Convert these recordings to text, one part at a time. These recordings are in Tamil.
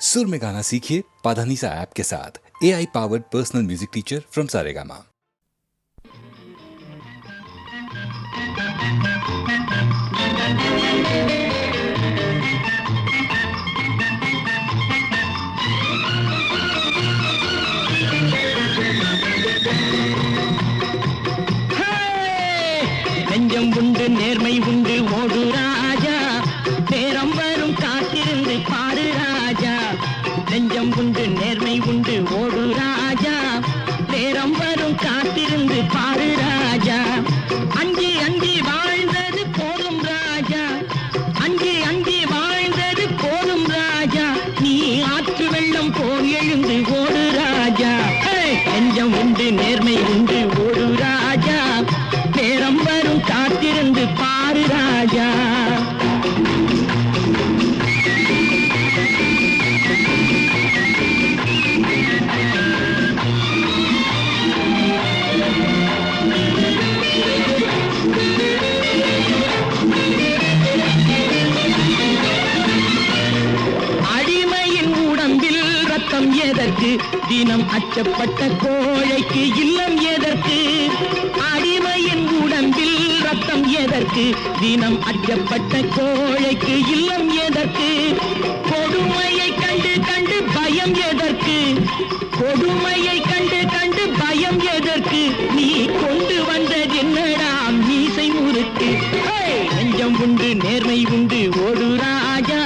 सुर में गाना सीखिए पाधानीसा ऐप के साथ। AI powered personal music teacher from Saregama. நெஞ்சம் உண்டு நேர்மை உண்டு ஓடு ராஜா, நேரம் வரும் காத்திருந்து பாரு ராஜா. நெஞ்சம் உண்டு நேர்மை உண்டு ஓடு ராஜா, நேரம் வரும் காத்திருந்து பாரு ராஜா. அஞ்சி அஞ்சி வாழ்ந்தது போதும் ராஜா, அஞ்சி அஞ்சி வாழ்ந்தது போதும் ராஜா. நீ ஆற்று வெள்ளம் போல் எழுந்து ஓடு ராஜா. நெஞ்சம் உண்டு நேர்மை உண்டு ஓடு ராஜா, நேரம் வரும் காத்திருந்து பாரு ராஜா. அடிமையின் உடம்பில் ரத்தம் எதற்கு, தினம் அச்சப்பட்ட கோழைக்கு இல்லம் எதற்கு. அடிமையின் உடம்பில் ரத்தம் எதற்கு, தினம் அச்சப்பட்ட கோழைக்கு இல்லம் எதற்கு. கொடுமையை கண்டு கண்டு பயம் எதற்கு, கொடுமையை கண்டு கண்டு பயம் எதற்கு. நீ கொண்டு வந்தது என்னடா மீசை முறுக்கு. நெஞ்சம் உண்டு நேர்மை உண்டு ஓடு ராஜா,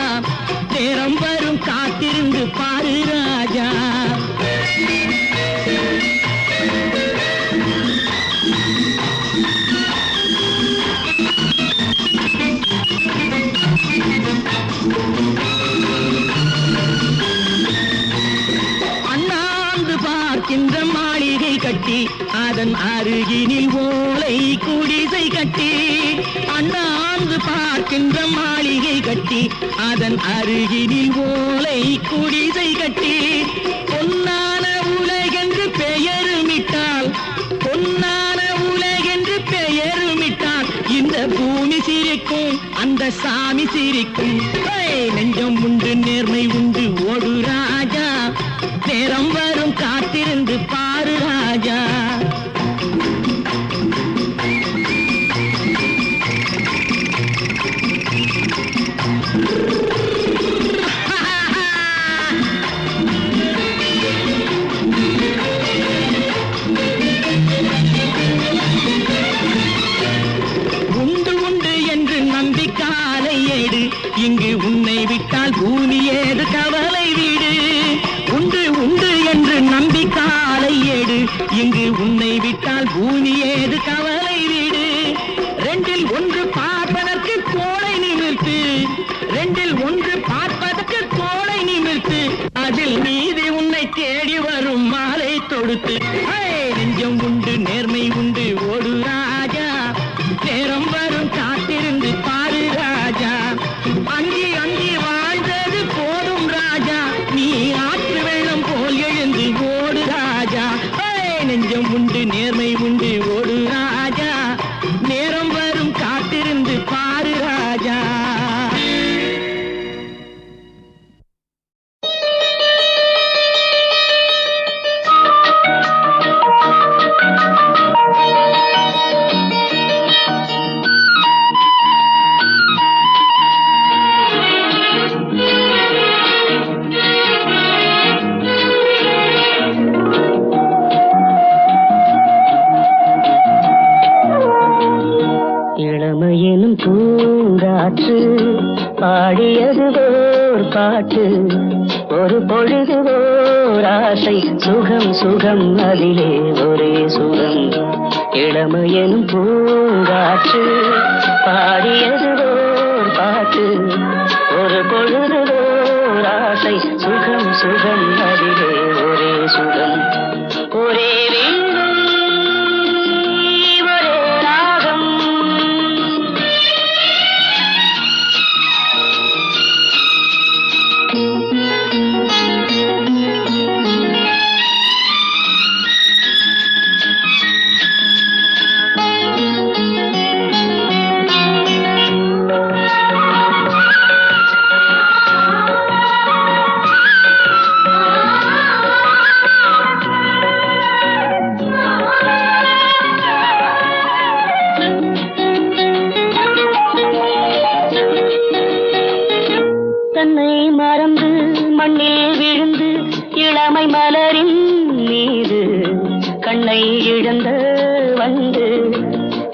நேரம் வரும் காத்திருந்து பாரு ராஜா. அண்ணாந்து பார்க்கின்ற மாளிகை கட்டி, அதன் அருகினில் ஓலை குடிசை கட்டி. அண்ணாந்து பார்க்கின்ற மாளிகை கட்டி, அதன் அருகினில் ஓலை குடிசை கட்டி. பொன்னான உலகென்று பெயருமிட்டால், பொன்னான உலகென்று பெயருமிட்டால், இந்த பூமி சிரிக்கும் அந்த சாமி சிரிக்கும். நெஞ்சம் உண்டு நேர்மை உண்டு ஓடு ராஜா, நேரம் வரும் காத்திருந்து பாரு ராஜா. உண்டு உண்டு என்று நம்பி காலை ஏடு, இங்கு உன்னை விட்டால் பூமி ஏது கவலை வீடு. உண்டு உண்டு என்று நம்பி காலை ஏடு, இங்கு உன்னை விட்டால் பூமி ஏது கவலை வீடு. ரெண்டில் ஒன்று பார்ப்பதற்கு கோளை நிமிர்த்து, ரெண்டில் ஒன்று பார்ப்பதற்கு கோளை நிமிர்த்து, அதில் மீதி உன்னை தேடி வரும் மாலை தொடுத்து. நெஞ்சம் உண்டு நேர்மை உண்டு ஓடு ராஜா, நேரம் வரும் காத்திருந்து பாரு ராஜா. அஞ்சி அஞ்சி வாழ்ந்தது போதும் ராஜா, நீ ஆற்று வெள்ளம் போல் எழுந்து ஓடு ராஜா. நெஞ்சம் உண்டு நேர்மை உண்டு ஓடு ராஜா, நேரம் வரும் காத்திருந்து பாரு ராஜா. இளமையெனும் பூங்காற்று பாடியது ஓர் பாட்டு, ஒரு பொழுது ஓர் ஆசை, சுகம் சுகம் அதிலே ஒரே சுகம். இளமையெனும் பூங்காற்று பாடியது ஓர் பாட்டு, ஒரு பொழுது ஓர் ஆசை, சுகம் சுகம் அதிலே ஒரே சுகம். ஒரே மண்ணில் விழுந்து இளமை மலரின் மீது கண்ணை இழந்த வந்து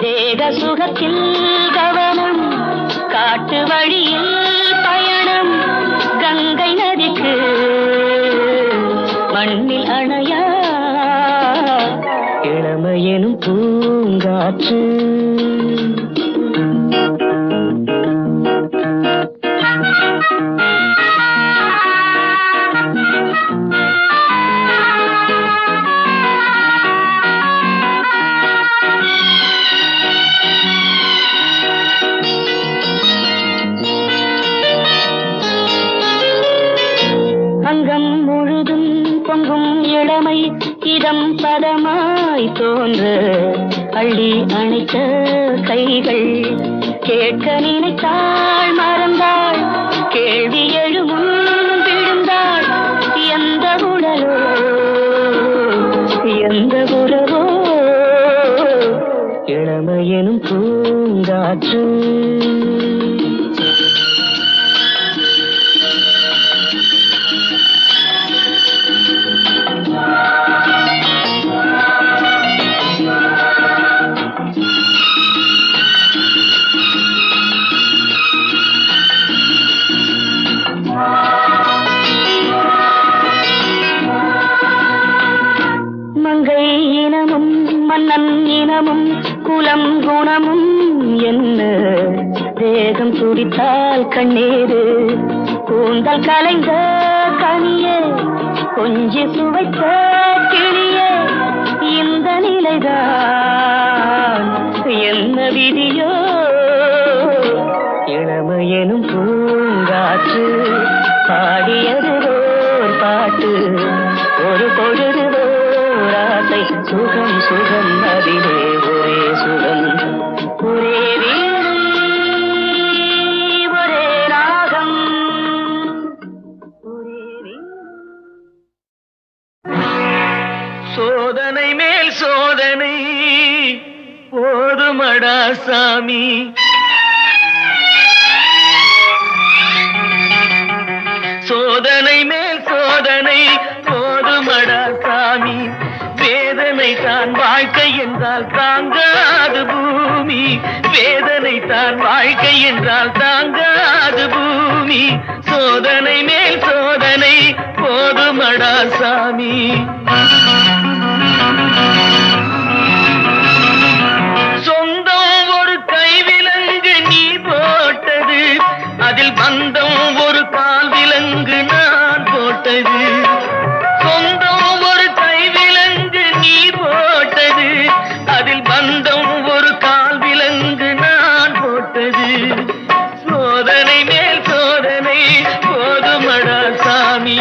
தேக சுகத்தில் கவனம் காட்டு வழியில் பயணம் கங்கை நதிக்கு மண்ணில் அணையா இளமையெனும் பூங்காற்று. அங்கம் முழுதும் பொங்கும் இளமை இதம் பதமாய் தோன்ற அள்ளி அணைத்த கைகள் கேட்க நினைத்தாள் மறந்தாள் கேள்வி எழுமுன் விழுந்தாள் எந்த உடலோ எந்த உறவோ இளமையெனும் பூங்காற்று. மங்கை இனமும் மன்னன் இனமும் குலம் குணமும் என்ன தேகம் துடித்தால் கண்ணீரு கூந்தல் கலைந்த கனியே கொஞ்சி சுவைத்த கிளியே இந்த நிலைதான் என்ன விதியோ இளமையெனும் பூங்காற்று பாடியது ஓர் பாட்டு ஒரு பொழுது ஓராசை சுகம் சுகம் அதிலே ஒரே சுகம் ஒரே வீணை ஒரே ராகம் ஒரே வீணை. சோதனை மேல் சோதனை போதுமடா சாமி சோதனை மேல் சோதனை போதுமடா சாமி வேதனை தான் வாழ்க்கை என்றால் தாங்காது பூமி வேதனை தான் வாழ்க்கை என்றால் தாங்காது பூமி சோதனை மேல் சோதனை போதுமடா சாமி. சொந்தம் ஒரு கைவிலங்கு நீ போட்டது அதில் பந்தம் ஒரு கால் விலங்கு நான் போட்டது சொந்தம் ஒரு கைவிலங்கு நீ போட்டது அதில் பந்தம் ஒரு கால் விலங்கு நான் போட்டது சோதனை மேல் சோதனை போதுமடா சாமி.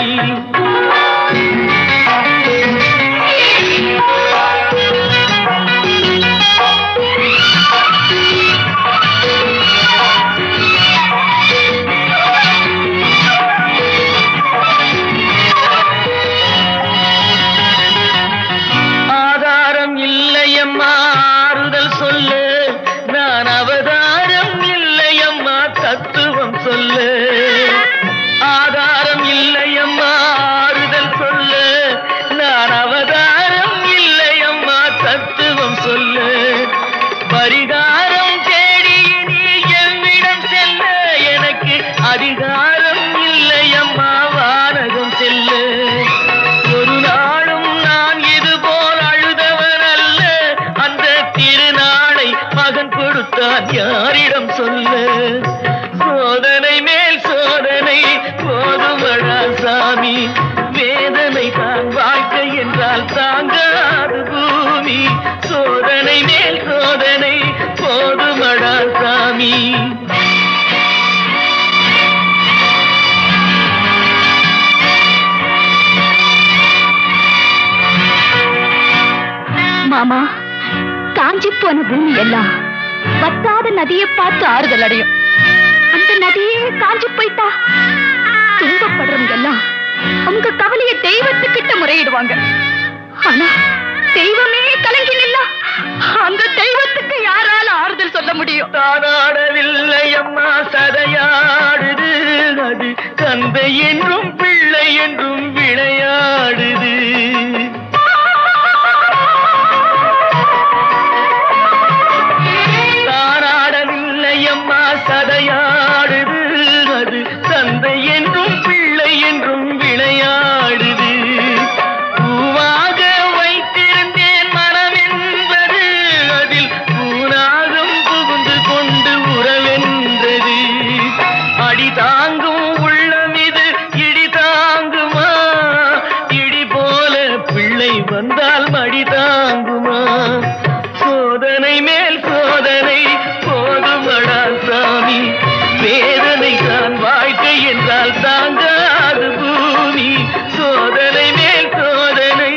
ஆதாரம் இல்லையம்மா ஆறுதல் சொல்ல நான் அவதாரம் இல்லையம்மா தத்துவம் சொல்ல பரிகாரம் தேடி நீ எவ்விடம் செல்ல எனக்கு அதிகாரம் இல்லையம்மா வானகம் செல்ல ஒரு நாளும் நான் இது போல் அழுதவன் அல்ல அந்த திருநாளை மகன் கொடுத்தான் யாரிடம் சொல்ல சோதனை மேல் சோதனை போதுமடா சாமி வேதனை தான் வாழ்க்கை என்றால் தாங்காது பூமி சோதனை மேல் சோதனை போதுமடா சாமி. மாமா காஞ்சி போன பூமி எல்லாம் வத்தாத நதியை பார்த்து ஆறுதல் அடையும் அந்த நதியே காஞ்சி போயிட்டா துன்பப்படுறவங்க எல்லாம் அவங்க கவலைய தெய்வத்துக்கிட்ட முறையிடுவாங்க ஆனா தெய்வமே கலங்கி நில்லா அந்த தெய்வத்துக்கு யாரால ஆறுதல் சொல்ல முடியும். தானாடவில்லை அம்மா சதையாடுது அது தந்தை என்றும் பிள்ளை என்றும் விளையாடுது. தாராடவில்லை அம்மா சதையாடுது, அது தந்தை என்றும் பிள்ளை என்றும் விளையாடுது. பூவாக வைத்திருந்தேன் மனமென்பது, அதில் பூனாகம் புகுந்து கொண்டு உறவென்றது. அடி தாங்கும் உள்ளம் இது இடி தாங்குமா? இடி போல பிள்ளை வந்தால் மடி தாங்குமா? சோதனை மேல் சோதனை போதுமடா சாமி, வேதனை தான் வாழ்க்கை என்றால் தாங்காது பூமி. சோதனை மேல் சோதனை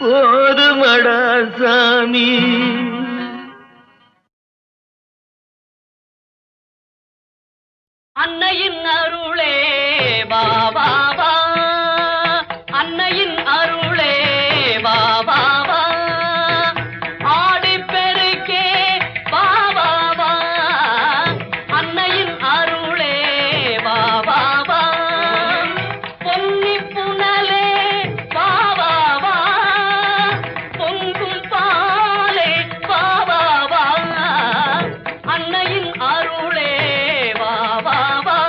போதுமடா சாமி. அன்னையின் அருளே பாபா வா, அன்னையின் அருளே பாபா வா, ஆடிப் பெருக்கே பாபா வா, அன்னையின் அருளே பாபா வா, பொன்னிப் புனலே பாபா வா, பொங்கும் பாலே பாபா வா, அன்னையின் அருளே பாபா வா.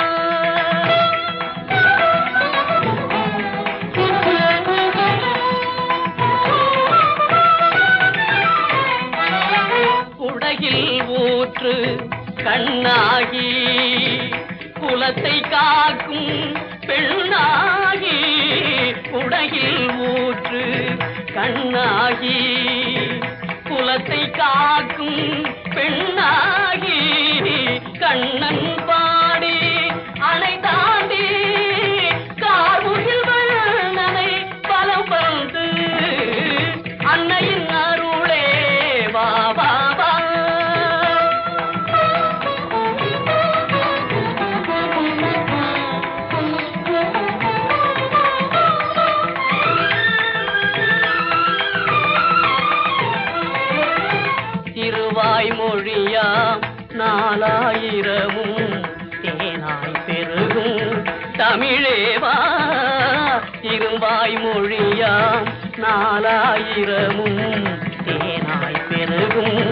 குடையில் ஊற்று கண்ணாகி குலத்தை காக்கும் பெண்ணாகி, குடையில் ஊற்று கண்ணாகி குலத்தை காக்கும் பெண்ணாகி, கண்ணன் பாடி அணை தாண்டி கார்முகில் வண்ணனை பலம் வந்து, அன்னையின் அருளே பாபா வா. திருவாய் மொழியாம் நாலாயிரமும் தேனாய் பெருகும் தமிழேவா, திருவாய் மொழியாம் நாலாயிரமும் தேனாய் பெருகும்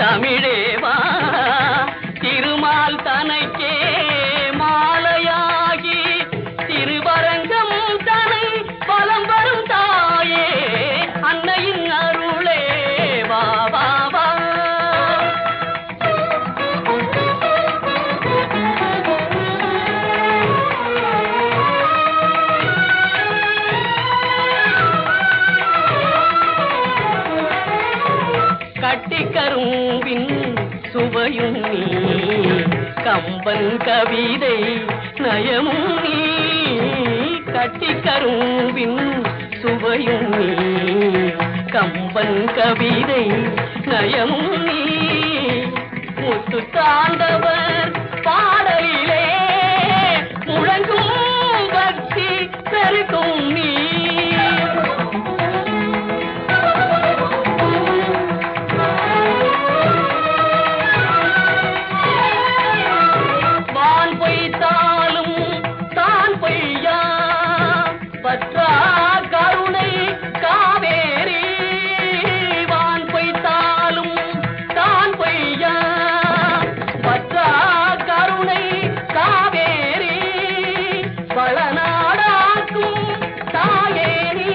தமிழேவா, திருமால் தனக்கே மாலையாகி திருவரங்கம் தனை பலம் வரும் தாயே, அன்னையின் அருளே பாபா வா. கட்டிக்கரும்பின் சுவையும் நீ, கம்பன் கவிதை நயமும் நீ, கட்டிக்கரும்பின் சுவையும் நீ, கம்பன் கவிதை நயமும் நீ, முத்து தாண்டவர் பாடலிலே முழங்கும் பக்தி பெருக்கும் நீ. வான் பொய்த்தாலும் தான் பொய்யா, பற்றா கருணை காவேரி, வான் பொய்த்தாலும் தான் பொய்யா, பற்றா கருணை காவேரி, பழநாடாக்கும் தாயே நீ,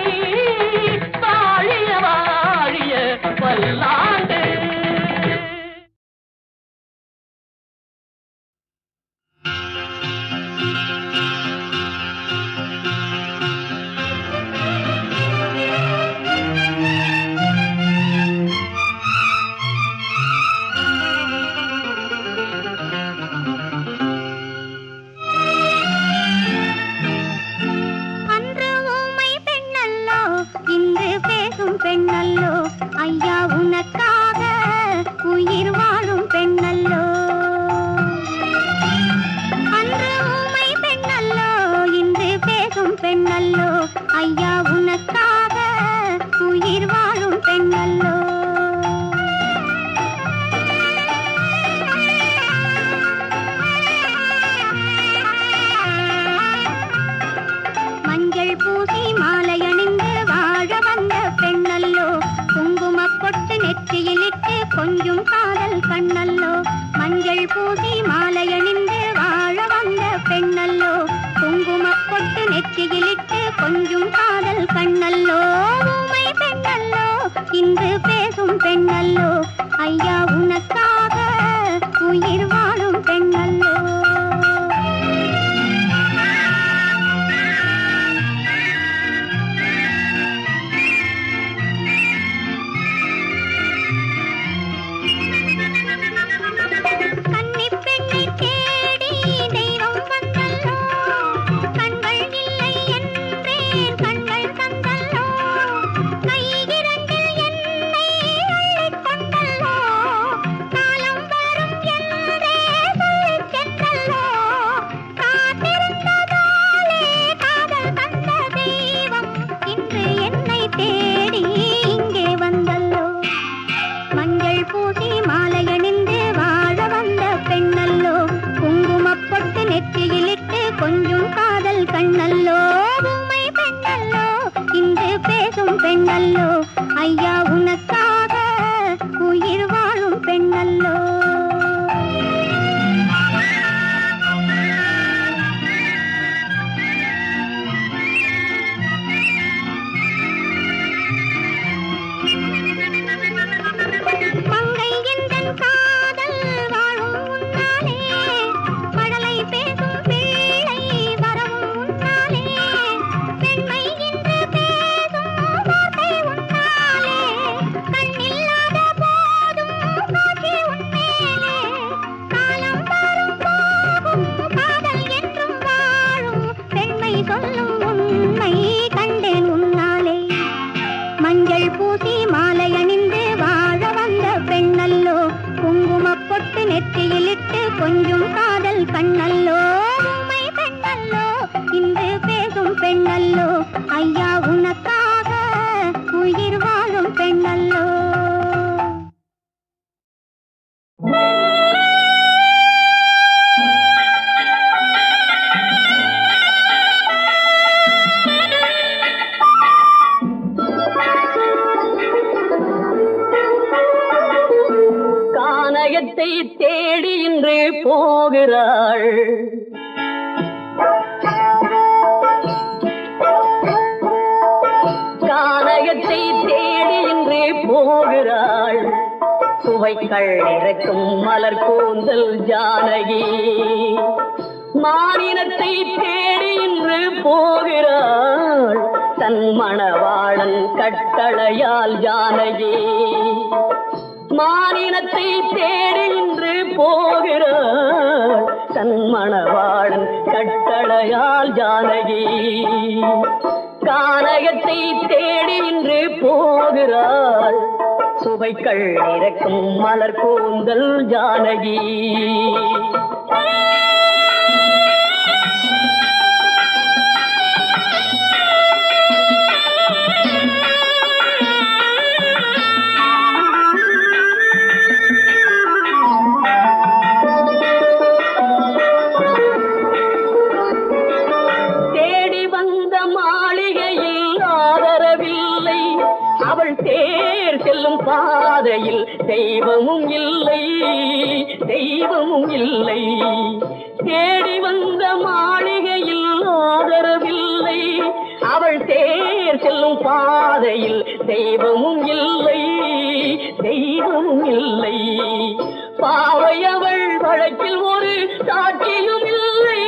வாழிய வாழிய பல்லாண்டு. அன்று ஊமை பெண்ணல்லோ, இன்று பேசும் பெண்ணல்லோ, ஐயா உனக்காக உயிர் வாழும் பெண்ணல்லோ. அன்று ஊமை பெண்ணல்லோ, இன்று பேசும் பெண்ணல்லோ, ஐயா உனக்காக உயிர் வாழும் பெண்ணல்லோ. பூசி மாலையணிந்து வாழ வந்த பெண்ணல்லோ குங்குமப் பொட்டு நெற்றியிலிட்டு கொஞ்சும் காதல் கண்ணல்லோ மஞ்சள் பூசி மாலையணிந்து வாழ வந்த பெண்ணல்லோ குங்குமப் பொட்டு நெற்றியிலிட்டு கொஞ்சும் காதல் கண்ணல்லோ ஊமை பெண்ணல்லோ இன்று பேசும் பெண்ணல்லோ ஐயா உனக்காக உயிர் வாழும் பெண்ணல்லோ கொஞ்சம் காதல் கண்ணல்லோ ஊமை பெண்ணல்லோ இன்று பேசும் பெண்ணல்லோ ஐயா உனக்காக உயிர் வாழும் பெண்ணல்லோ கொஞ்சம் காதல் கண்ணல்லோ ஊமை பெண்ணல்லோ இன்று பேசும் பெண்ணல்லோ ஐயா உனக்காக உயிர் வாழும் பெண்ணல்லோ தேடி இன்று போகிறாள் கானகத்தை தேடி இன்று போகிறாள் சுவைகள் இறக்கும் மலர் கூந்தல் ஜானகி மானினத்தை தேடி இன்று போகிறாள் தன் மணவாளன் கட்டளையால் ஜானகி மானினத்தை தேடி இன்று போகிறாள் தன் மணவாளன் கட்டளையால் ஜானகி கானகத்தை தேடி இன்று போகிறாள் சுவைகள் இறக்கும் மலர் கூந்தல் ஜானகி தேர் செல்லும் பாதையில் தெய்வமும் இல்லை தெய்வமும் இல்லை தேடி வந்த மாளிகையில் ஆதரவில்லை அவள் தேர் செல்லும் பாதையில் தெய்வமும் இல்லை தெய்வமும் இல்லை பாவை அவள் வழக்கில் ஒரு சாட்சியும் இல்லை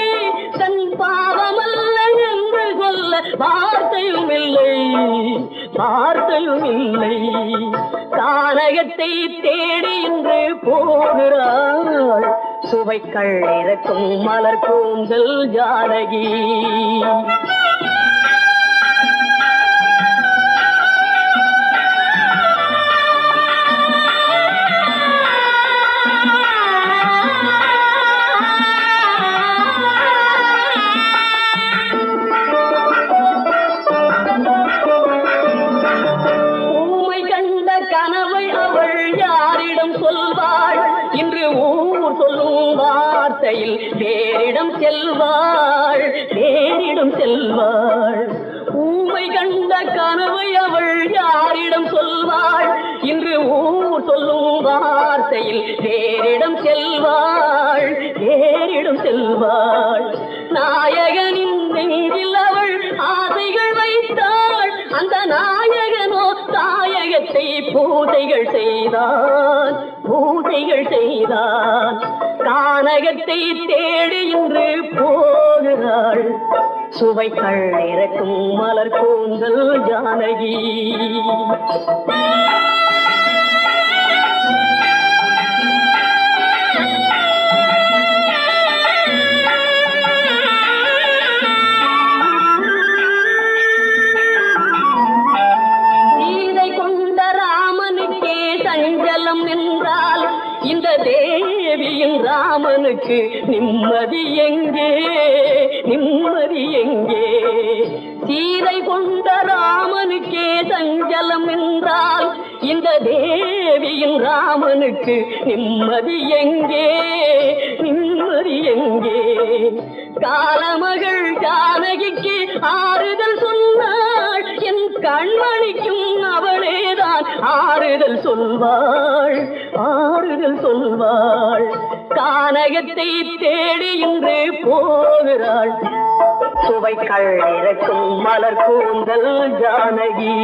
தன் பாவமல்ல என்று சொல்ல வார்த்தையும் இல்லை வார்த்தையும் இல்லை கானகத்தை தேடி இன்று போகிறாள் சுவைகள் இறக்கும் மலர் கூந்தல் ஜானகி வேறிடம் செல்வாள் வேறிடம் செல்வாள் கனவை அவள் யாரிடம் சொல்வாள்? இன்று ஊர் சொல்லும் வார்த்தையில் வேறிடம் செல்வாள், வேறிடம் செல்வாள். நாயகனின் நெஞ்சில் அவள் ஆசைகள் வைத்தாள். அந்த நாயகனோ தாயகத்தை பூசைகள் செய்தான், பூசைகள் செய்தான். கானகத்தை தேடி இன்று போகிறாள். சுவைகள் இறக்கும் மலர் கூந்தல் ஜானகி. சீதை கொண்ட ராமனுக்கே சஞ்சலம் என்றால் இந்த தேவியின் ராமனுக்கு நிம்மதி எங்கே, நிம்மதி எங்கே? சீதை கொண்ட ராமனுக்கே சஞ்சலம் என்றால் இந்த தேவியின் ராமனுக்கு நிம்மதி எங்கே, நிம்மதி எங்கே? காலமகள் ஜானகிக்கு ஆறுதல் சொன்னாள். என் கண்மணிக்கும் அவளேதான் ஆறுதல் சொல்வாள், ஆறுதல் சொல்வாள். கானகத்தை தேடி இன்று போகிறாள். சுவைகள் இறக்கும் மலர் கூந்தல் ஜானகி.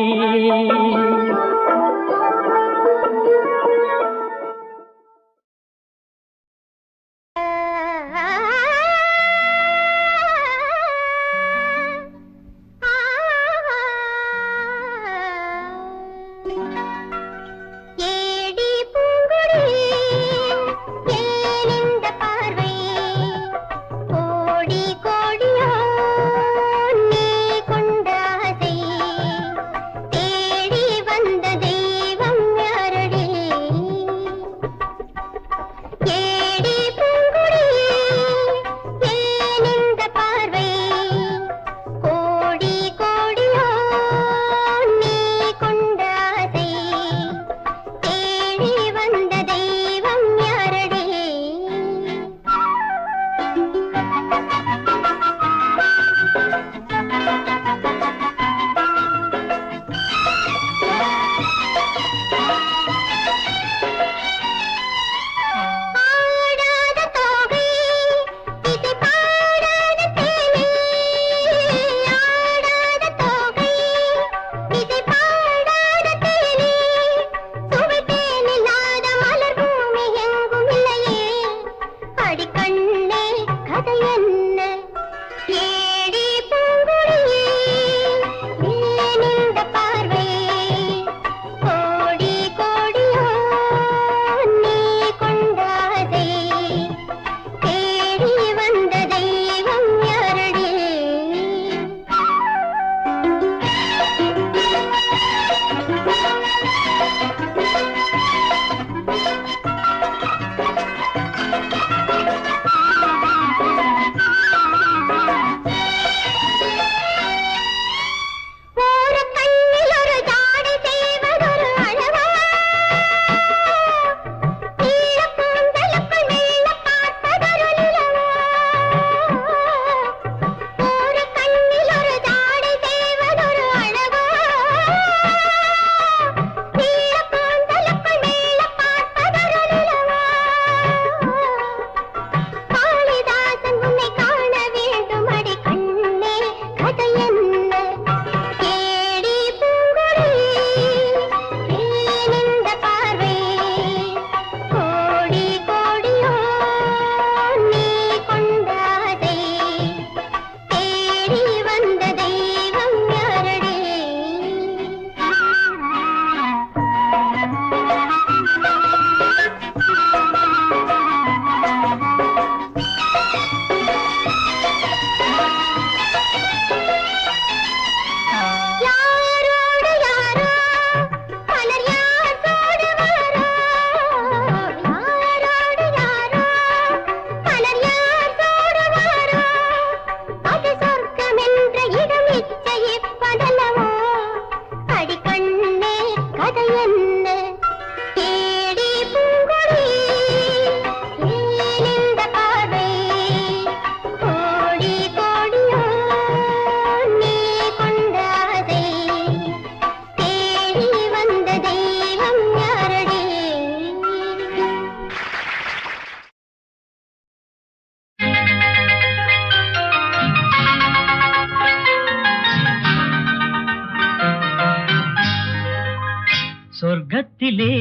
சொர்க்கத்திலே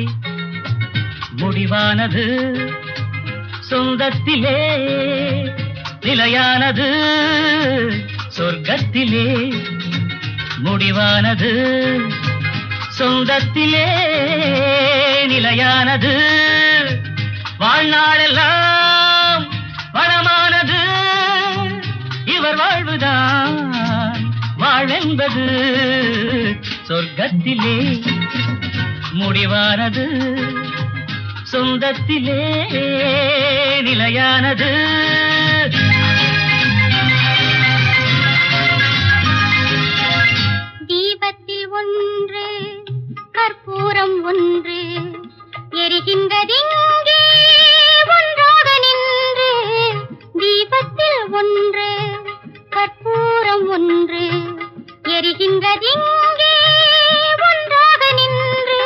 முடிவானது, சொந்தத்திலே நிலையானது. சொர்க்கத்திலே முடிவானது, சொந்தத்திலே நிலையானது. வாழ்நாளெல்லாம் வளமானது, இவர் வாழ்வுதான் வாழ்வென்பது. சொர்க்கத்திலே முடிவானது, சொந்தத்திலே நிலையானது. தீபத்தில் ஒன்று கற்பூரம் ஒன்று எரிகின்றதிங்கே ஒன்றாக நின்று. தீபத்தில் ஒன்று கற்பூரம் ஒன்று எரிகின்றதிங்கே ஒன்றாக நின்று.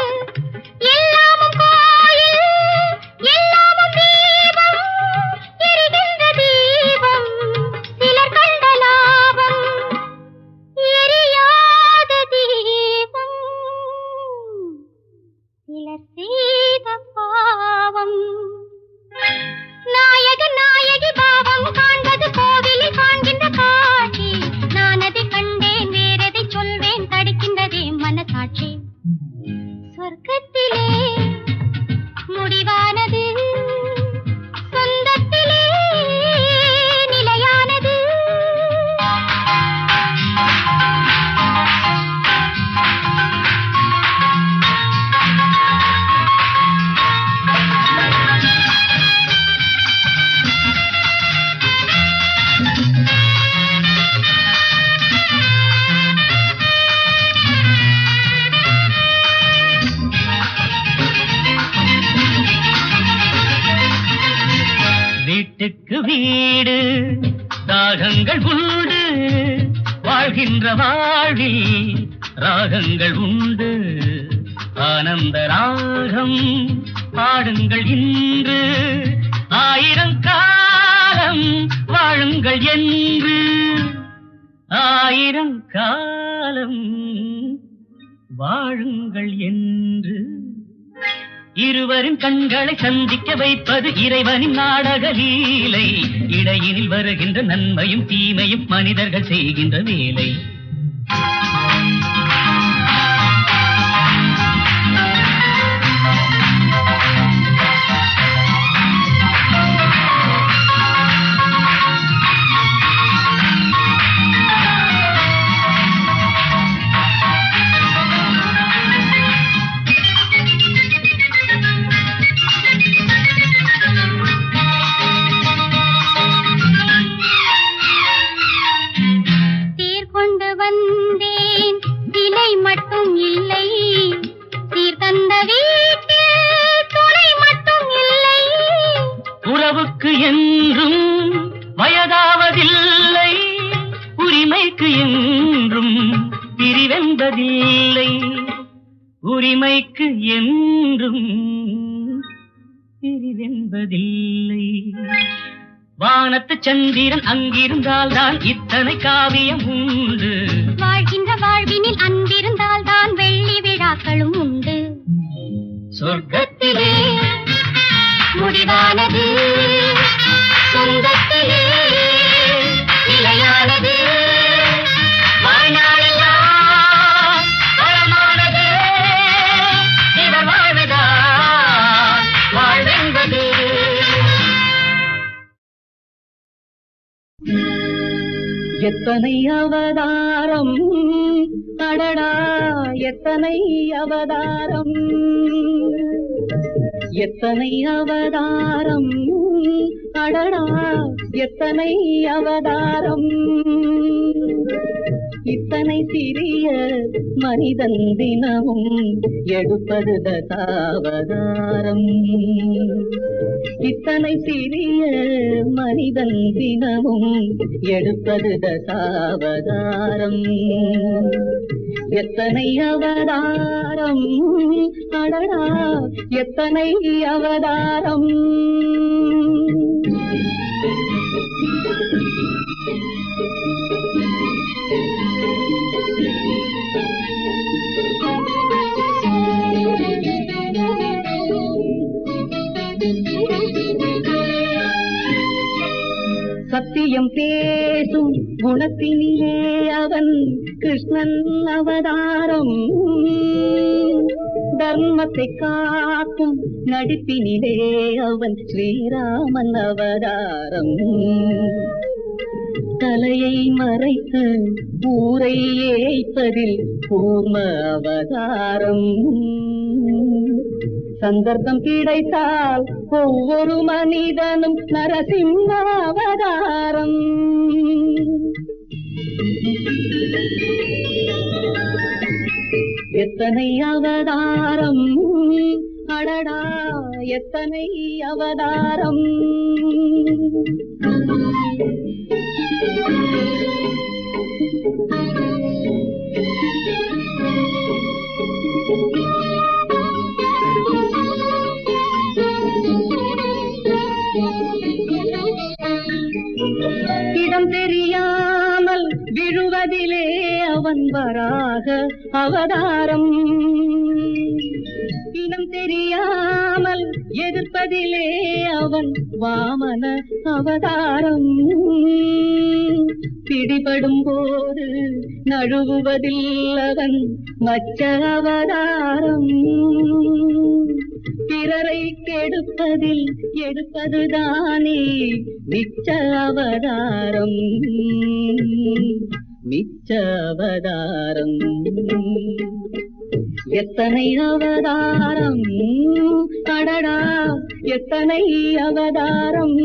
எல்லாமும் கோயில் எல்லாமும் தீபம், எரிகின்ற தீபம் சிலர் கண்ட லாபம், எரியாத தீபம் சிலர் செய்த பாவம். நாயகன் நாயகி பாவம் காண்பது கோவிலில் காண்கின்ற காட்சி. நான் அதை கண்டேன், வேறதை சொல்வேன், தடுக்கின்றதே மனசாட்சி. சொர்க்கத்திலே முடிவானது, சொந்தத்திலே நிலையானது. வீட்டுக்கு வீடு தாகங்கள் உண்டு, வாழ்கின்ற வாழ்வில் ராகங்கள் உண்டு. ஆனந்த ராகம் பாடுங்கள் இன்று, ஆயிரம் காலம் வாழுங்கள் என்று. ஆயிரம் காலம் வாழுங்கள் என்று. இருவரின் கண்களை சந்திக்க வைப்பது இறைவனின் நாடக லீலை. இடையினில் வருகின்ற நன்மையும் தீமையும் மனிதர்கள் செய்கின்ற வேலை. உறவுக்கு என்றும் வயதாவதில்லை, உரிமைக்கு என்றும் பிரிவென்பதில்லை. உரிமைக்கு என்றும் பிரிவென்பதில்லை. வானத்து சந்திரன் அங்கிருந்தால் தான் இத்தனை காவியம் உண்டு. வாழ்கின்ற வாழ்வினில் அன்பிருந்தால் தான் வெள்ளி விழாக்களும் உண்டு. சொர்க்கத்திலே முடிவானது, சொந்தத்திலே நிலையானது. வாழ்நாளெல்லாம் வளமானது, இவர் வாழ்வதால் வாழ்வென்பது. எத்தனை அவதாரம் அடடா, எத்தனை அவதாரம், எத்தனை அவதாரம் அடடா, எத்தனை அவதாரம். இத்தனை சிறிய மனிதன் தினமும் எடுப்பது தசாவதாரம். இத்தனை சிறிய மனிதன் தினமும் எடுப்பது தசாவதாரம். எத்தனை அவதாரம் அடடா, எத்தனை அவதாரம். சத்தியம் பேசும் குணத்தினிலே அவன் கிருஷ்ணன் அவதாரம், தர்மத்தை காக்கும் நடிப்பினிலே அவன் ஸ்ரீராமன் அவதாரம். தலையை மறைத்து ஊரை ஏய்ப்பதில் கூர்ம அவதாரம். சந்தர்ப்பம் கிடைத்தால் ஒவ்வொரு மனிதனும் நரசிம்ம அவதாரம். எத்தனை அவதாரம், அடடா எத்தனை அவதாரம். இடம் தெரியாமல் விழுவதிலே அவன் வராக அவதாரம், இனம் தெரியாமல் எதிர்ப்பதிலே அவன் வாமன அவதாரம். பிடிபடும் போது நழுவுவதில் அவன் மச்ச அவதாரம். பிறரை கெடுப்பதில் எடுப்பதுதானே மிச்ச அவதாரம், மிச்ச அவதாரம். எத்தனை அவதாரம், அடடா எத்தனை அவதாரம்.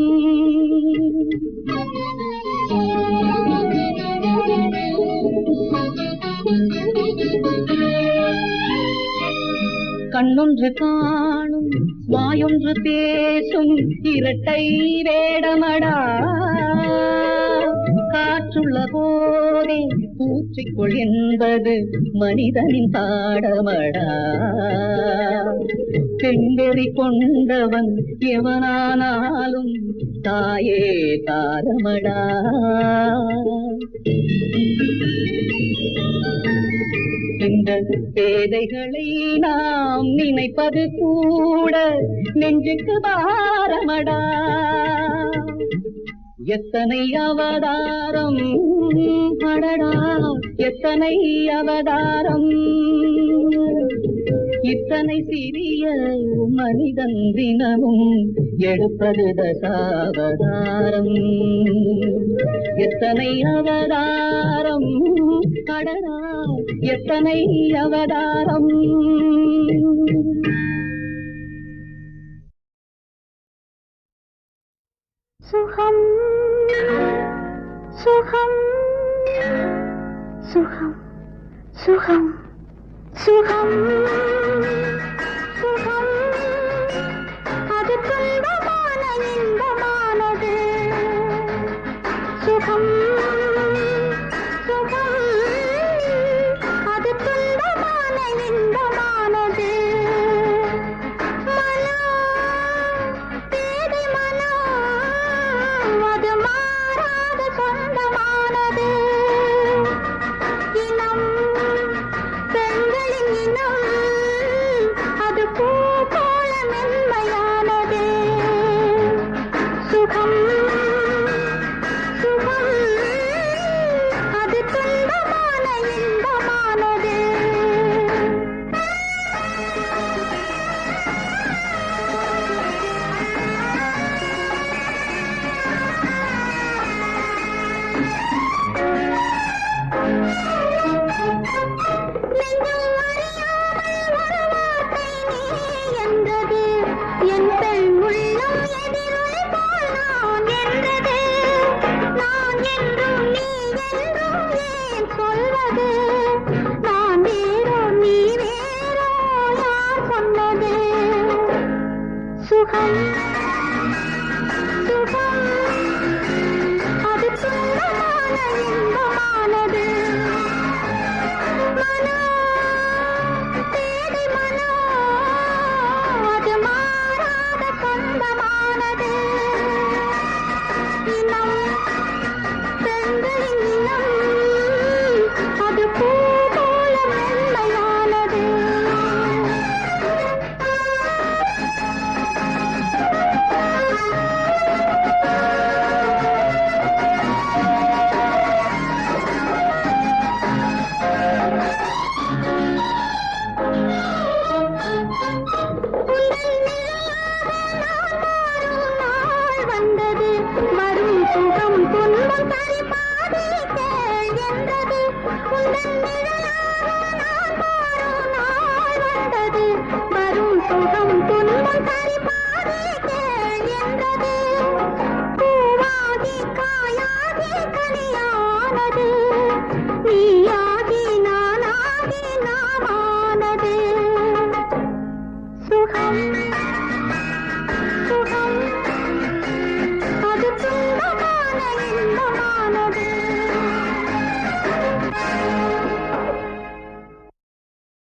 கண்ணொன்று காணும் வாயொன்று பேசும் இரட்டை வேடமடா, காற்றுள்ள போதே பூச்சிக்குள் என்பது மனிதனின் பாடமடா. செம்பெறி கொண்டவன் எவனானாலும் தாயே தாரமடா. இந்த பேதைகளை நாம் நினைப்பது கூட நெஞ்சுக்கு பாரமடா. எத்தனை அவதாரம், அடடா எத்தனை அவதாரம். இத்தனை சிறிய மனிதன் தினமும் எடுப்பது தசாவதாரம். எத்தனை அவதாரம், அடடா எத்தனை அவதாரம். சுகம் சுகம் சுகம் சுகம் சுகம் சுகம், அது துன்பமான இன்பமானது. சுகம் சுகம், அது துன்பமான இன்பமானது. மனம் பேதை மனம், அது மாறாத சொந்தமானது. இனம் பெண்களின் இனம், வரும் சுகம் துன்பம் சரிபார்ப்பது